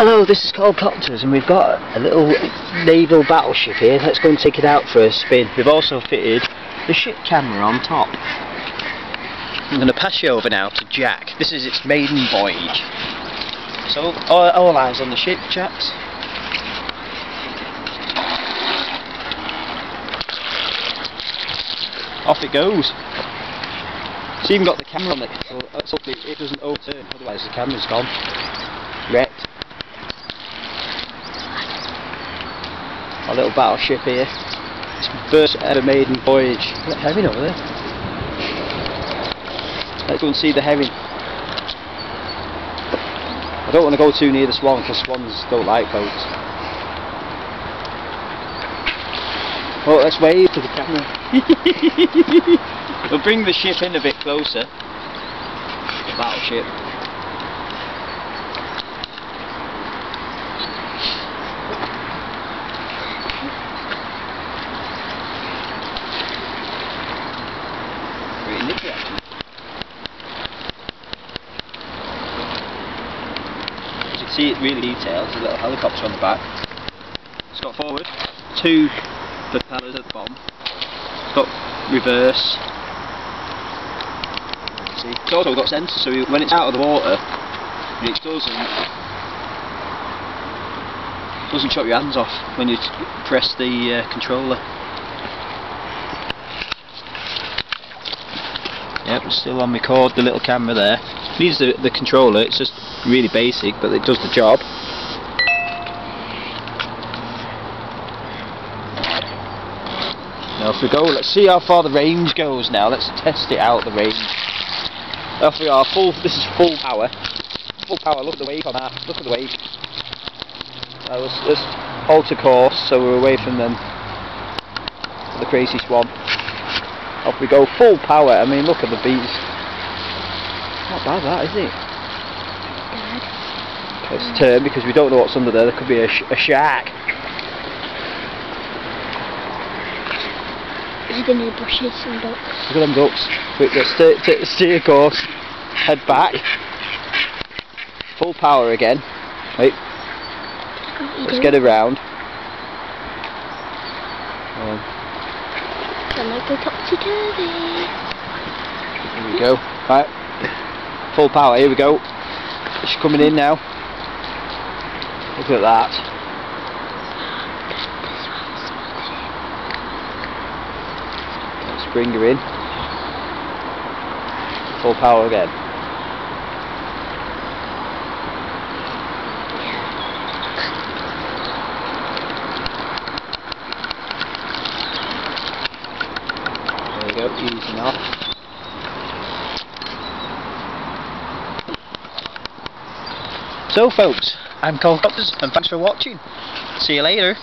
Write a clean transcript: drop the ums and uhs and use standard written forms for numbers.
Hello, this is Colscopters, and we've got a little naval battleship here. Let's go and take it out for a spin. We've also fitted the ship camera on top. I'm going to pass you over now to Jack. This is its maiden voyage. So, all eyes on the ship, chaps. Off it goes. It's even got the camera on it, so let's hope it doesn't overturn, otherwise the camera's gone. Wrecked. Our little battleship here. It's my first ever maiden voyage. Look, herring over there. Let's go and see the herring. I don't want to go too near the swan because swans don't like boats. Oh, let's wave to the camera. We'll bring the ship in a bit closer. The battleship. Pretty nippy actually. As you can see, it really detailed. There's a little helicopter on the back. It's got forward, 2 propellers at the bottom. It's got reverse. See, it's also got sensors, so when it's out of the water, it doesn't chop your hands off when you press the controller. Yep, it's still on record, the little camera there. It needs the controller, it's just really basic, but it does the job. Now off we go, let's see how far the range goes now, let's test it out, the range. Off we are, this is full power. Full power, look at the wake on that, look at the wake. Let's alter course so we're away from them, the crazy swan. Off we go, full power. I mean, look at the beast. Not bad that, is it? Let's turn because we don't know what's under there. There could be a shark. There's going to be bushes and ducks. Look at them ducks. Quick, let's steer course. Head back. Full power again. Right. Let's get around. I might go topsy-turvy. Here we go. Right. Full power, here we go. She's coming in now. Look at that. Let's bring her in. Full power again. There we go, easing off. So folks, I'm Colscopters and thanks for watching. See you later.